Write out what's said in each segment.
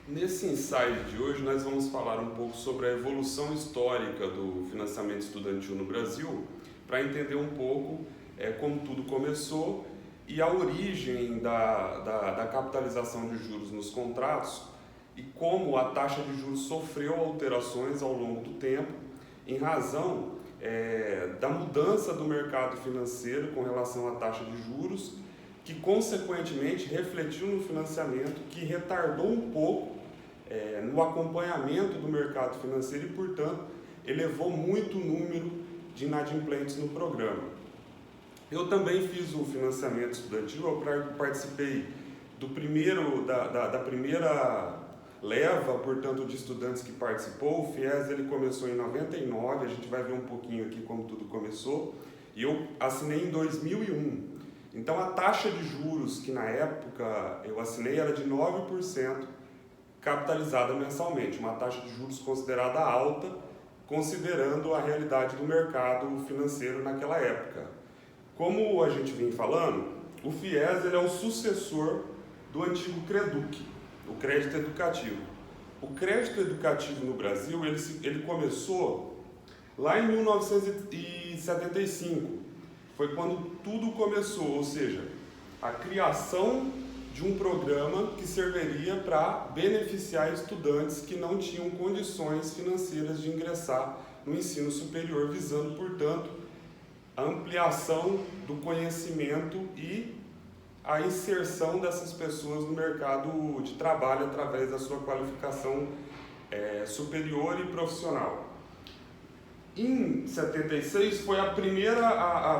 Nesse ensaio de hoje, nós vamos falar um pouco sobre a evolução histórica do financiamento estudantil no Brasil, para entender um pouco como tudo começou e a origem da capitalização de juros nos contratos e como a taxa de juros sofreu alterações ao longo do tempo, em razão da mudança do mercado financeiro com relação à taxa de juros, que consequentemente refletiu no financiamento, que retardou um pouco no acompanhamento do mercado financeiro e, portanto, elevou muito o número de inadimplentes no programa. Eu também fiz o financiamento estudantil, eu participei da primeira leva, portanto, de estudantes que participou. O FIES ele começou em 99, a gente vai ver um pouquinho aqui como tudo começou, e eu assinei em 2001. Então, a taxa de juros que na época eu assinei era de 9%, capitalizada mensalmente, uma taxa de juros considerada alta, considerando a realidade do mercado financeiro naquela época. Como a gente vem falando, o FIES ele é o sucessor do antigo CREDUC, o crédito educativo. O crédito educativo no Brasil ele começou lá em 1975, foi quando tudo começou, ou seja, a criação de um programa que serviria para beneficiar estudantes que não tinham condições financeiras de ingressar no ensino superior, visando, portanto, a ampliação do conhecimento e a inserção dessas pessoas no mercado de trabalho através da sua qualificação superior e profissional. Em 76 foi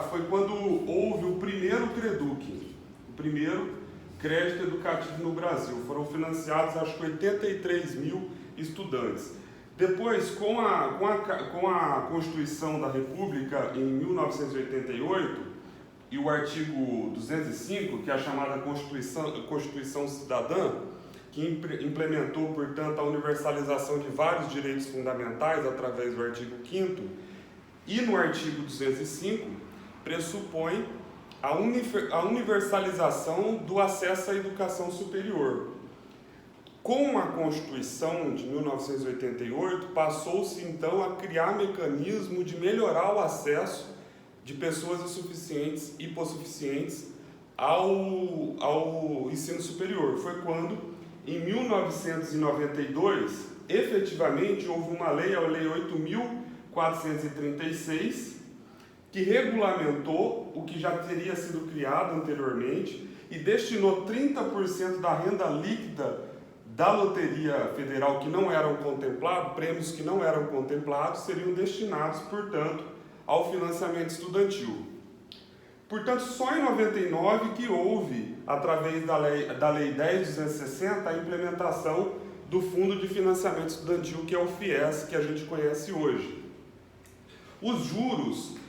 foi quando houve o primeiro CREDUC, o primeiro crédito educativo no Brasil. Foram financiados, acho que 83 mil estudantes. Depois, com a Constituição da República em 1988 e o artigo 205, que é a chamada Constituição Cidadã, que implementou, portanto, a universalização de vários direitos fundamentais através do artigo 5º, e no artigo 205 pressupõe a universalização do acesso à educação superior. Com a Constituição de 1988, passou-se então a criar mecanismo de melhorar o acesso de pessoas insuficientes e hipossuficientes ao ensino superior. Foi quando, em 1992, efetivamente houve uma lei, a Lei 8.436, que regulamentou o que já teria sido criado anteriormente e destinou 30% da renda líquida da Loteria Federal que não eram contemplados, prêmios que não eram contemplados, seriam destinados, portanto, ao financiamento estudantil. Portanto, só em 99 que houve, através da Lei 10.260, a implementação do Fundo de Financiamento Estudantil, que é o FIES, que a gente conhece hoje. Os juros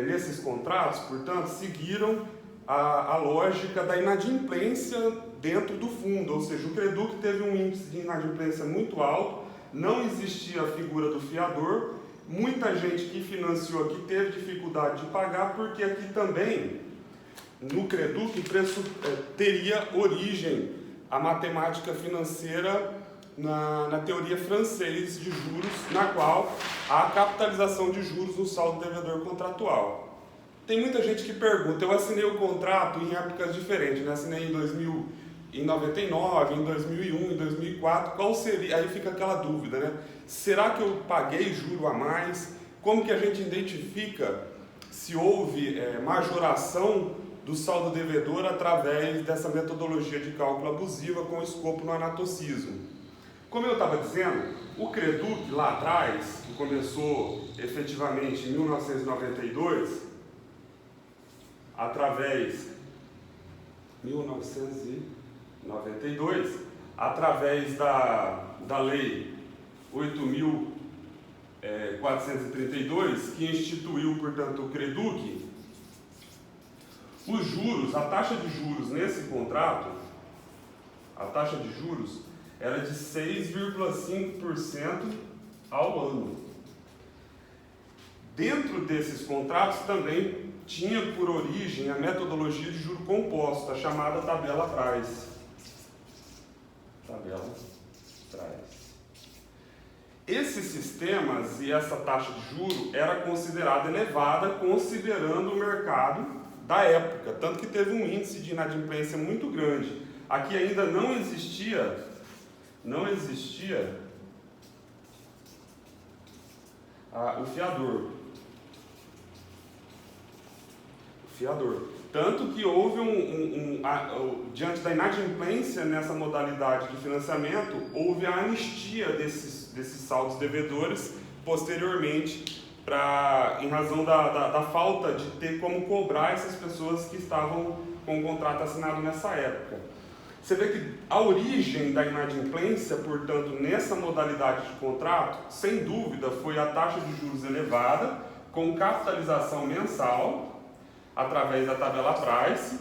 nesses contratos, portanto, seguiram a lógica da inadimplência dentro do fundo, ou seja, o CREDUC teve um índice de inadimplência muito alto, não existia a figura do fiador, muita gente que financiou aqui teve dificuldade de pagar, porque aqui também, no CREDUC, teria origem a matemática financeira na teoria francesa de juros, na qual há a capitalização de juros no saldo devedor contratual. Tem muita gente que pergunta, eu assinei o contrato em épocas diferentes, né? Assinei em 99, em 2001, em 2004, qual seria? Aí fica aquela dúvida, né? Será que eu paguei juro a mais? Como que a gente identifica se houve majoração do saldo devedor através dessa metodologia de cálculo abusiva com escopo no anatocismo? Como eu estava dizendo, o CREDUC lá atrás, que começou efetivamente em 1992, através da Lei 8.432, que instituiu, portanto, o CREDUC, os juros, a taxa de juros nesse contrato, a taxa de juros era de 6,5% ao ano. Dentro desses contratos também tinha por origem a metodologia de juro composto, a chamada tabela Price. Tabela Esses sistemas e essa taxa de juro era considerada elevada considerando o mercado da época, tanto que teve um índice de inadimplência muito grande. Aqui ainda não existia o fiador. Tanto que houve diante da inadimplência nessa modalidade de financiamento, houve a anistia desses saldos devedores posteriormente, em razão da falta de ter como cobrar essas pessoas que estavam com o contrato assinado nessa época. Você vê que a origem da inadimplência, portanto, nessa modalidade de contrato, sem dúvida, foi a taxa de juros elevada, com capitalização mensal, através da tabela Price,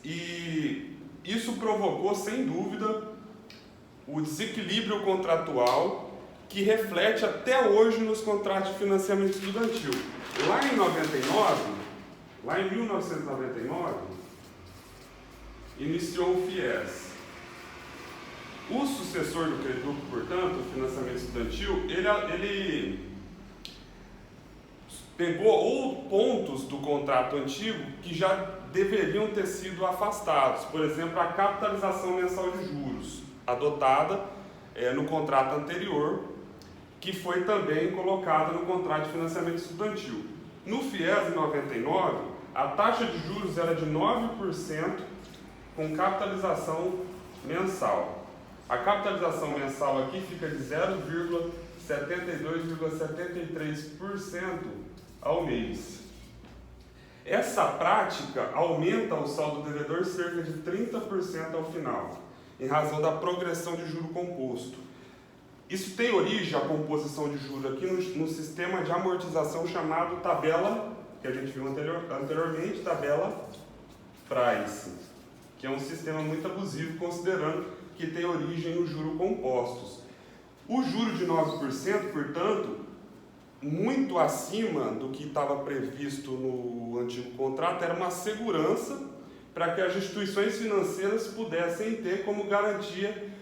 e isso provocou, sem dúvida, o desequilíbrio contratual que reflete até hoje nos contratos de financiamento estudantil. Lá em 1999, iniciou o FIES. O sucessor do Credux, portanto, o financiamento estudantil, ele pegou pontos do contrato antigo que já deveriam ter sido afastados. Por exemplo, a capitalização mensal de juros, adotada no contrato anterior, que foi também colocada no contrato de financiamento estudantil. No FIES, em 99, a taxa de juros era de 9%, com capitalização mensal. A capitalização mensal aqui fica de 0,72,73% ao mês. Essa prática aumenta o saldo devedor cerca de 30% ao final, em razão da progressão de juro composto. Isso tem origem, a composição de juros aqui, no sistema de amortização chamado tabela, que a gente viu anteriormente, tabela Price, que é um sistema muito abusivo, considerando que tem origem no juro compostos. O juro de 9%, portanto, muito acima do que estava previsto no antigo contrato, era uma segurança para que as instituições financeiras pudessem ter como garantia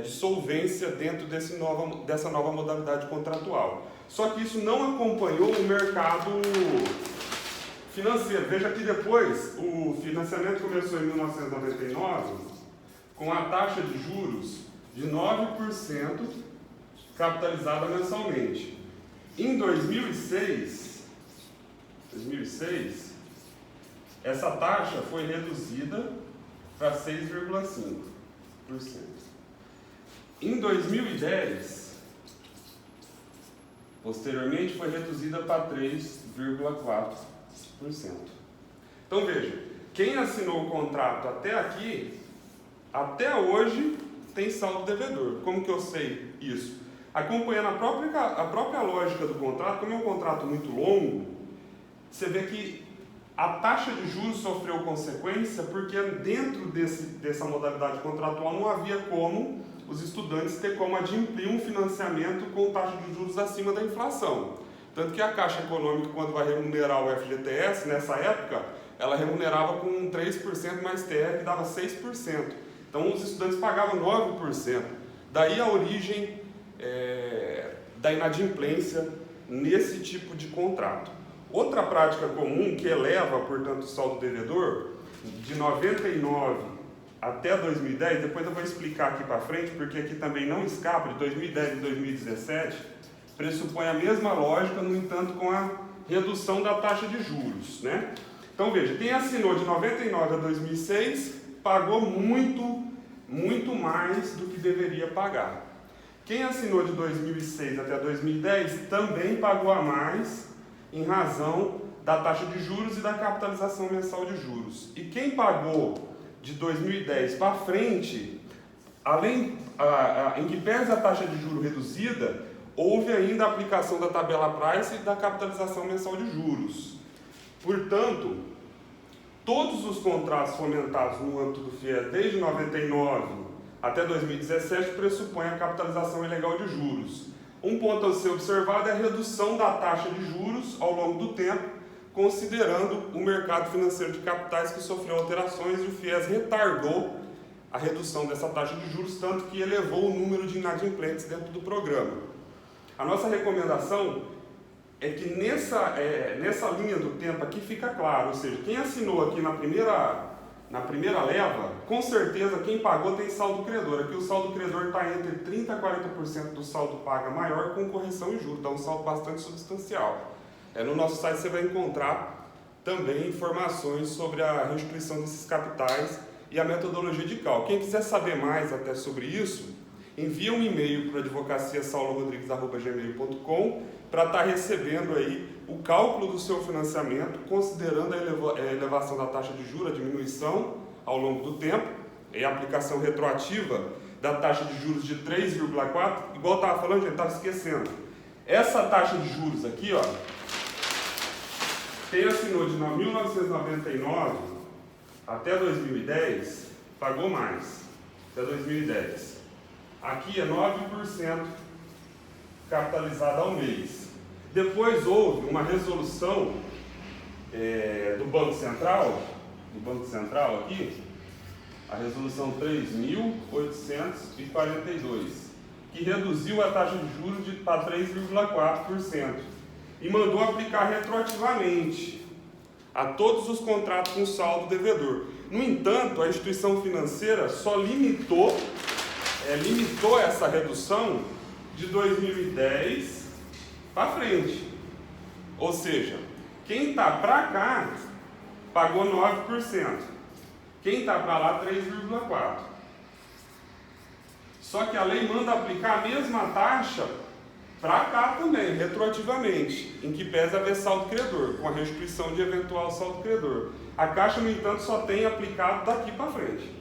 de solvência dentro dessa nova modalidade contratual. Só que isso não acompanhou o mercado financeiro. Veja que depois o financiamento começou em 1999 com a taxa de juros de 9% capitalizada mensalmente. Em 2006, essa taxa foi reduzida para 6,5%. Em 2010, posteriormente, foi reduzida para 3,4%. Então veja, quem assinou o contrato até aqui, até hoje, tem saldo devedor. Como que eu sei isso? Acompanhando a própria lógica do contrato, como é um contrato muito longo, você vê que a taxa de juros sofreu consequência porque dentro dessa modalidade contratual não havia como os estudantes ter como adimplir um financiamento com taxa de juros acima da inflação. Tanto que a Caixa Econômica, quando vai remunerar o FGTS, nessa época, ela remunerava com 3% mais TR, que dava 6%. Então os estudantes pagavam 9%. Daí a origem da inadimplência nesse tipo de contrato. Outra prática comum que eleva, portanto, o saldo devedor, de 99 até 2010, depois eu vou explicar aqui para frente, porque aqui também não escapa, de 2010 e 2017, pressupõe a mesma lógica, no entanto, com a redução da taxa de juros, né? Então veja, quem assinou de 99 a 2006 pagou muito mais do que deveria pagar. Quem assinou de 2006 até 2010 também pagou a mais em razão da taxa de juros e da capitalização mensal de juros. E quem pagou de 2010 para frente, além em que pese a taxa de juros reduzida, houve ainda a aplicação da tabela Price e da capitalização mensal de juros. Portanto, todos os contratos fomentados no âmbito do FIES desde 99 até 2017 pressupõem a capitalização ilegal de juros. Um ponto a ser observado é a redução da taxa de juros ao longo do tempo, considerando o mercado financeiro de capitais que sofreu alterações e o FIES retardou a redução dessa taxa de juros, tanto que elevou o número de inadimplentes dentro do programa. A nossa recomendação é que nessa linha do tempo aqui fica claro, ou seja, quem assinou aqui na primeira leva, com certeza quem pagou tem saldo credor. Aqui o saldo credor está entre 30% a 40% do saldo paga maior com correção em juros, dá um saldo bastante substancial. No nosso site você vai encontrar também informações sobre a restituição desses capitais e a metodologia de cálculo. Quem quiser saber mais até sobre isso, envia um e-mail para advocaciasaulorodrigues@gmail.com para estar recebendo aí o cálculo do seu financiamento, considerando a elevação da taxa de juros, a diminuição ao longo do tempo, e a aplicação retroativa da taxa de juros de 3,4%, igual eu estava falando, gente, estava esquecendo. Essa taxa de juros aqui, ó, quem assinou de 1999 até 2010, pagou mais, até 2010. Aqui é 9% capitalizada ao mês. Depois houve uma resolução do Banco Central aqui, a resolução 3.842, que reduziu a taxa de juros para 3,4% e mandou aplicar retroativamente a todos os contratos com saldo devedor. No entanto, a instituição financeira só limitou essa redução de 2010 para frente. Ou seja, quem está para cá pagou 9%, quem está para lá 3,4%. Só que a lei manda aplicar a mesma taxa para cá também, retroativamente, em que pese haver saldo credor, com a restituição de eventual saldo credor. A Caixa, no entanto, só tem aplicado daqui para frente.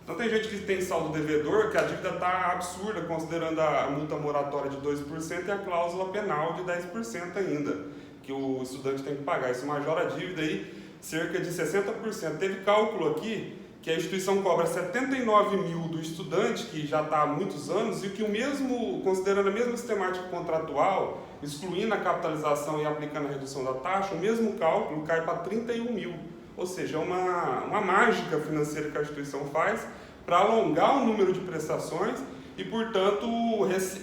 Então tem gente que tem saldo devedor, que a dívida está absurda, considerando a multa moratória de 2% e a cláusula penal de 10% ainda, que o estudante tem que pagar. Isso majora a dívida aí cerca de 60%. Teve cálculo aqui que a instituição cobra 79 mil do estudante, que já está há muitos anos, e que o mesmo, considerando a mesma sistemática contratual, excluindo a capitalização e aplicando a redução da taxa, o mesmo cálculo cai para 31 mil. Ou seja, é uma mágica financeira que a instituição faz para alongar o número de prestações e, portanto,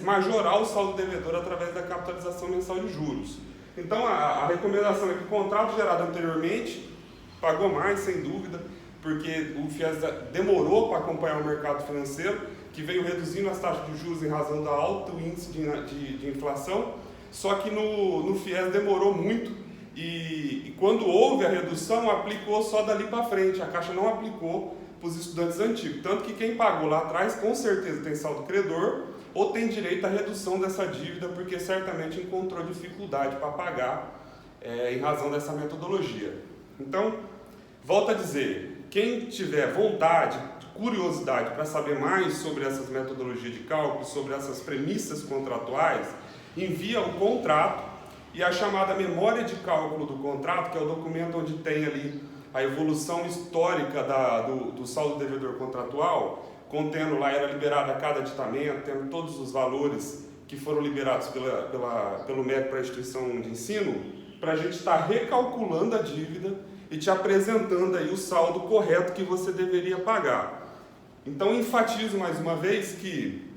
majorar o saldo devedor através da capitalização mensal de juros. Então, a recomendação é que o contrato gerado anteriormente pagou mais, sem dúvida, porque o FIES demorou para acompanhar o mercado financeiro, que veio reduzindo as taxas de juros em razão do alto índice de inflação, só que no FIES demorou muito. E quando houve a redução, aplicou só dali para frente, a Caixa não aplicou para os estudantes antigos. Tanto que quem pagou lá atrás, com certeza tem saldo credor, ou tem direito à redução dessa dívida, porque certamente encontrou dificuldade para pagar em razão dessa metodologia. Então, volto a dizer, quem tiver vontade, curiosidade para saber mais sobre essas metodologias de cálculo, sobre essas premissas contratuais, envia o contrato e a chamada memória de cálculo do contrato, que é o documento onde tem ali a evolução histórica do saldo devedor contratual, contendo lá, era liberado a cada aditamento, tendo todos os valores que foram liberados pelo MEC para a instituição de ensino, para a gente estar recalculando a dívida e te apresentando aí o saldo correto que você deveria pagar. Então, enfatizo mais uma vez que,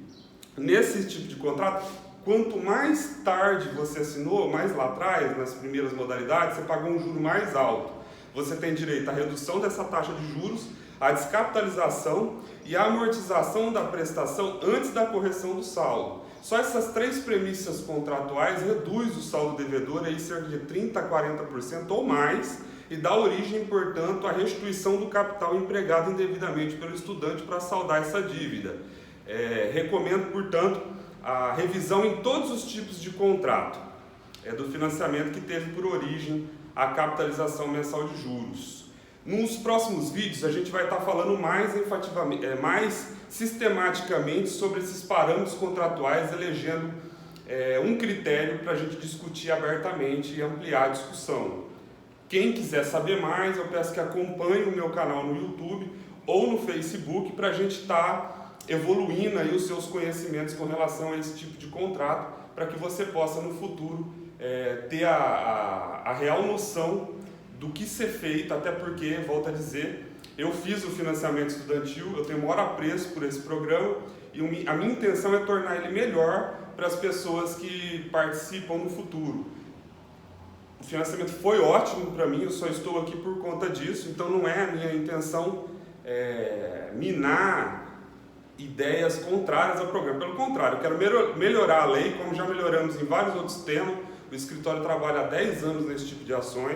nesse tipo de contrato, quanto mais tarde você assinou, mais lá atrás, nas primeiras modalidades, você pagou um juro mais alto. Você tem direito à redução dessa taxa de juros, à descapitalização e à amortização da prestação antes da correção do saldo. Só essas três premissas contratuais reduz o saldo devedor aí cerca de 30% a 40% ou mais e dá origem, portanto, à restituição do capital empregado indevidamente pelo estudante para saldar essa dívida. Recomendo, portanto, a revisão em todos os tipos de contrato do financiamento que teve por origem a capitalização mensal de juros. Nos próximos vídeos a gente vai estar falando mais sistematicamente sobre esses parâmetros contratuais, elegendo um critério para a gente discutir abertamente e ampliar a discussão. Quem quiser saber mais, eu peço que acompanhe o meu canal no YouTube ou no Facebook para a gente estar evoluindo aí os seus conhecimentos com relação a esse tipo de contrato, para que você possa no futuro ter a real noção do que ser feito, até porque, volto a dizer, Eu fiz o financiamento estudantil, eu tenho maior apreço por esse programa e a minha intenção é tornar ele melhor para as pessoas que participam no futuro. O financiamento foi ótimo para mim, eu só estou aqui por conta disso, então não é a minha intenção minar ideias contrárias ao programa. Pelo contrário, eu quero melhorar a lei, como já melhoramos em vários outros temas. O escritório trabalha há 10 anos nesse tipo de ações.